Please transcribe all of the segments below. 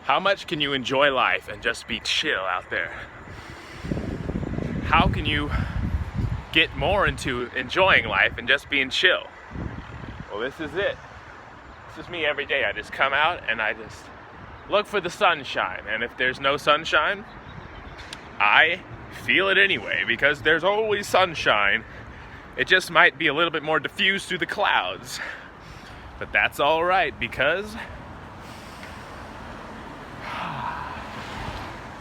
How much can you enjoy life and just be chill out there? How can you get more into enjoying life and just being chill? Well, this is it. This is me every day. I just come out and I just look for the sunshine. And if there's no sunshine, I feel it anyway, because there's always sunshine. It just might be a little bit more diffused through the clouds. But that's all right, because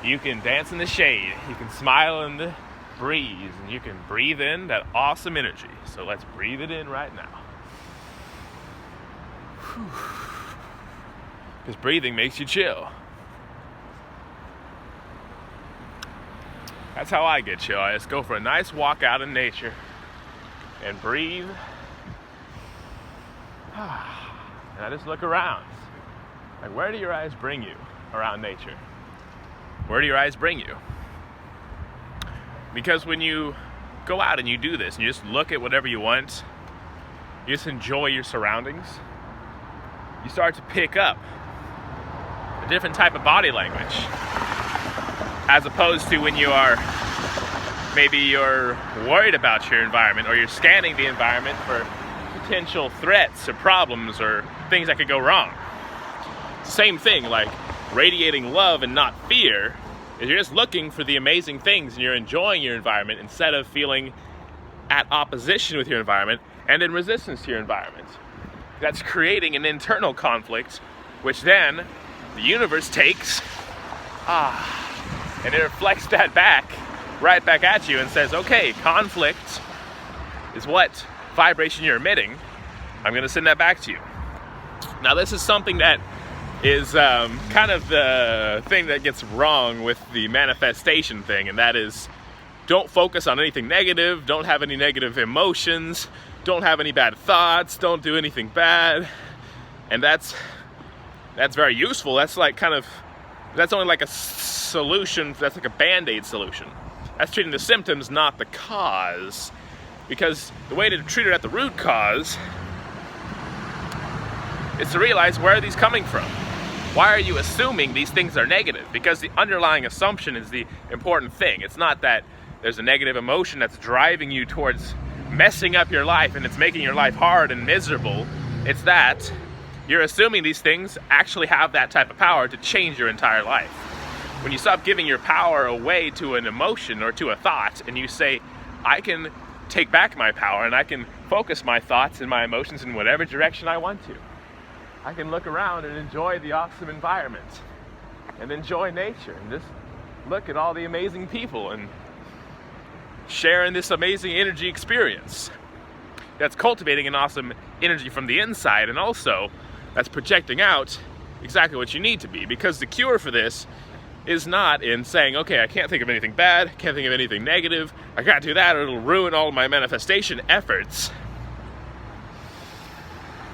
you can dance in the shade, you can smile in the breeze, and you can breathe in that awesome energy. So let's breathe it in right now. Because breathing makes you chill. That's how I get chill. I just go for a nice walk out in nature and breathe. And I just look around. Like, where do your eyes bring you around nature? Where do your eyes bring you? Because when you go out and you do this and you just look at whatever you want, you just enjoy your surroundings, you start to pick up a different type of body language, as opposed to when you're worried about your environment, or you're scanning the environment for potential threats or problems or things that could go wrong. Same thing, like radiating love and not fear, is you're just looking for the amazing things and you're enjoying your environment instead of feeling at opposition with your environment and in resistance to your environment. That's creating an internal conflict, which then the universe takes and it reflects that right back at you and says, okay, conflict is what vibration you're emitting. I'm going to send that back to you. Now, this is something that is kind of the thing that gets wrong with the manifestation thing, and that is, don't focus on anything negative, don't have any negative emotions, don't have any bad thoughts, don't do anything bad. And that's very useful. That's only like a solution. That's like a band-aid solution. That's treating the symptoms, not the cause. Because the way to treat it at the root cause is to realize, where are these coming from? Why are you assuming these things are negative? Because the underlying assumption is the important thing. It's not that there's a negative emotion that's driving you towards messing up your life and it's making your life hard and miserable. It's that you're assuming these things actually have that type of power to change your entire life. When you stop giving your power away to an emotion or to a thought, and you say, I can take back my power and I can focus my thoughts and my emotions in whatever direction I want to. I can look around and enjoy the awesome environment and enjoy nature and just look at all the amazing people and sharing this amazing energy experience. That's cultivating an awesome energy from the inside, and also that's projecting out exactly what you need to be. Because the cure for this is not in saying, okay, I can't think of anything bad, can't think of anything negative, I can't do that, or it'll ruin all of my manifestation efforts.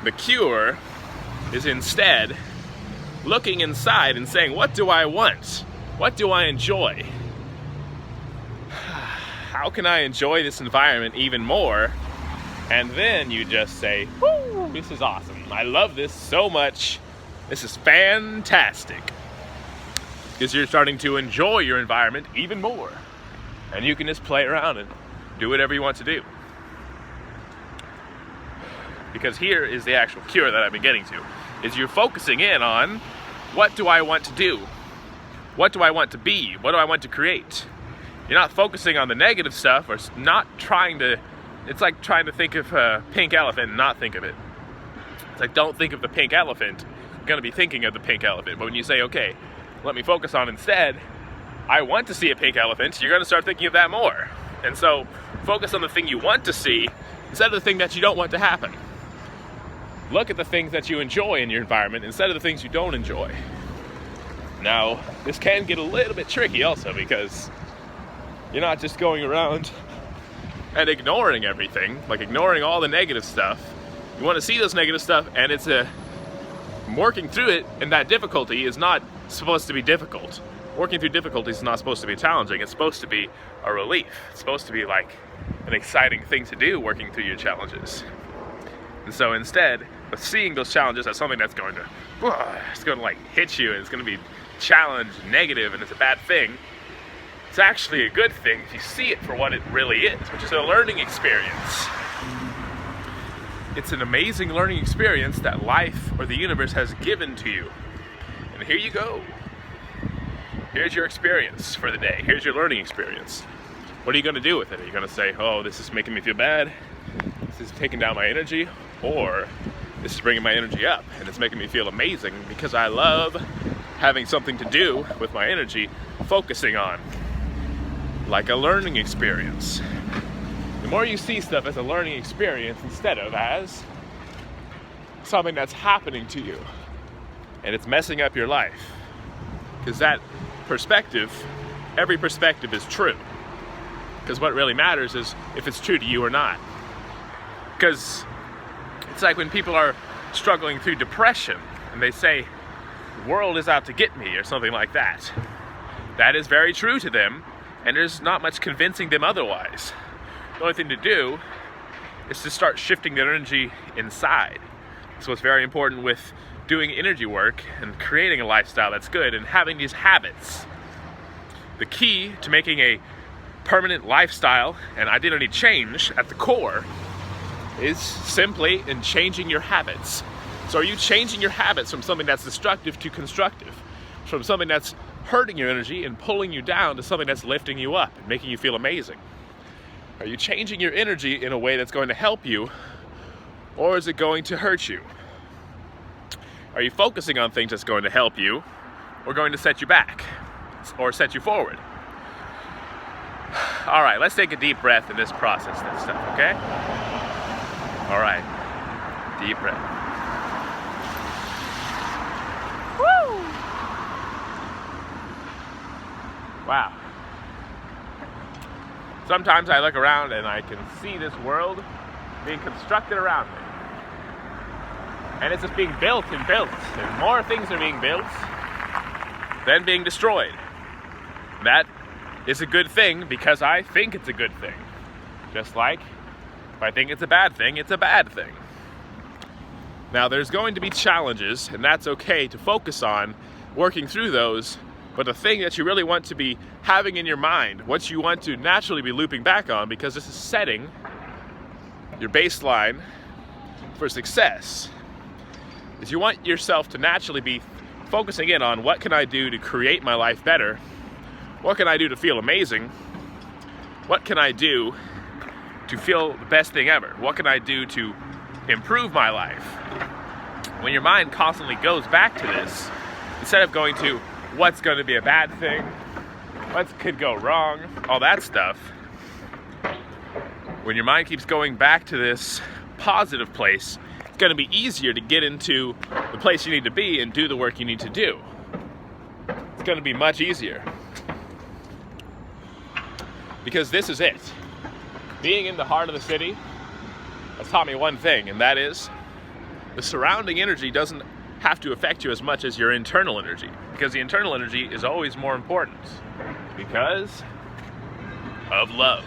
The cure is instead looking inside and saying, what do I want? What do I enjoy? How can I enjoy this environment even more? And then you just say, whoo, this is awesome. I love this so much. This is fantastic. Because you're starting to enjoy your environment even more. And you can just play around and do whatever you want to do. Because here is the actual cure that I've been getting to. Is you're focusing in on, what do I want to do? What do I want to be? What do I want to create? You're not focusing on the negative stuff, or not trying to, it's like trying to think of a pink elephant and not think of it. It's like, don't think of the pink elephant. You're going to be thinking of the pink elephant. But when you say, okay, let me focus on instead, I want to see a pink elephant, you're going to start thinking of that more. And so focus on the thing you want to see instead of the thing that you don't want to happen. Look at the things that you enjoy in your environment instead of the things you don't enjoy. Now, this can get a little bit tricky also, because you're not just going around and ignoring everything, like ignoring all the negative stuff. You want to see those negative stuff, and it's working through it, and that difficulty is not supposed to be difficult. Working through difficulties is not supposed to be challenging. It's supposed to be a relief. It's supposed to be like an exciting thing to do, working through your challenges. And so instead, seeing those challenges as something that's going to, it's going to like hit you, and it's going to be challenged, negative, and it's a bad thing, it's actually a good thing if you see it for what it really is, which is a learning experience. It's an amazing learning experience that life or the universe has given to you. And here you go. Here's your experience for the day. Here's your learning experience. What are you going to do with it? Are you going to say, oh, this is making me feel bad, this is taking down my energy, or this is bringing my energy up and it's making me feel amazing because I love having something to do with my energy, focusing on, like a learning experience. The more you see stuff as a learning experience instead of as something that's happening to you and it's messing up your life, because that perspective, every perspective is true, because what really matters is if it's true to you or not. Because it's like when people are struggling through depression and they say, the world is out to get me, or something like that. That is very true to them, and there's not much convincing them otherwise. The only thing to do is to start shifting their energy inside. So it's very important with doing energy work and creating a lifestyle that's good and having these habits. The key to making a permanent lifestyle and identity change at the core is simply in changing your habits. So are you changing your habits from something that's destructive to constructive? From something that's hurting your energy and pulling you down to something that's lifting you up and making you feel amazing? Are you changing your energy in a way that's going to help you, or is it going to hurt you? Are you focusing on things that's going to help you, or going to set you back, or set you forward? All right, let's take a deep breath in this process, this stuff, okay? All right, deep breath. Woo! Wow. Sometimes I look around and I can see this world being constructed around me. And it's just being built and built. And more things are being built than being destroyed. That is a good thing because I think it's a good thing. Just like if I think it's a bad thing, it's a bad thing. Now there's going to be challenges, and that's okay to focus on working through those. But the thing that you really want to be having in your mind, what you want to naturally be looping back on, because this is setting your baseline for success, is you want yourself to naturally be focusing in on what can I do to create my life better? What can I do to feel amazing? What can I do to feel the best thing ever? What can I do to improve my life? When your mind constantly goes back to this, instead of going to what's going to be a bad thing, what could go wrong, all that stuff, when your mind keeps going back to this positive place, it's going to be easier to get into the place you need to be and do the work you need to do. It's going to be much easier. Because this is it. Being in the heart of the city has taught me one thing, and that is the surrounding energy doesn't have to affect you as much as your internal energy, because the internal energy is always more important because of love.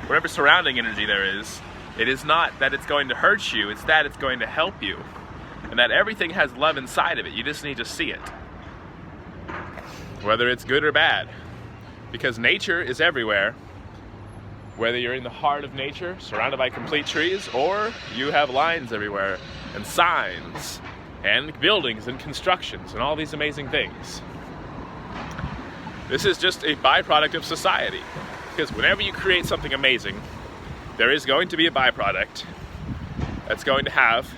Whatever surrounding energy there is, it is not that it's going to hurt you, it's that it's going to help you, and that everything has love inside of it. You just need to see it, whether it's good or bad, because nature is everywhere. Whether you're in the heart of nature, surrounded by complete trees, or you have lines everywhere, and signs, and buildings, and constructions, and all these amazing things. This is just a byproduct of society. Because whenever you create something amazing, there is going to be a byproduct that's going to have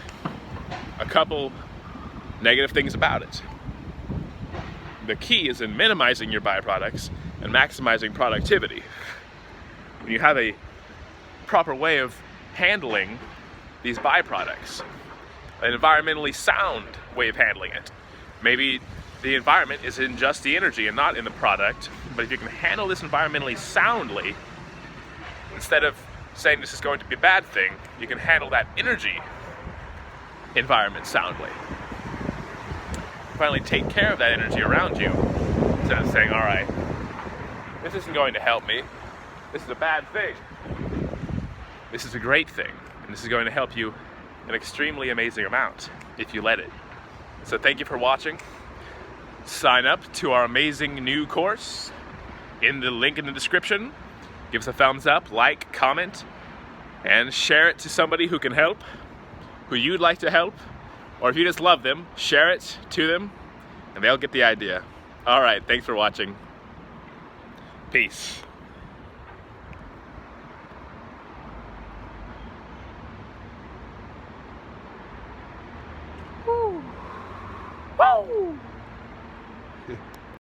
a couple negative things about it. The key is in minimizing your byproducts and maximizing productivity. When you have a proper way of handling these byproducts, an environmentally sound way of handling it. Maybe the environment is in just the energy and not in the product, but if you can handle this environmentally soundly, instead of saying this is going to be a bad thing, you can handle that energy environment soundly. Finally take care of that energy around you, instead of saying, all right, this isn't going to help me. This is a bad thing. This is a great thing, and this is going to help you an extremely amazing amount if you let it. So thank you for watching. Sign up to our amazing new course in the link in the description. Give us a thumbs up, like, comment, and share it to somebody who can help, who you'd like to help, or if you just love them, share it to them and they'll get the idea. All right, thanks for watching. Peace.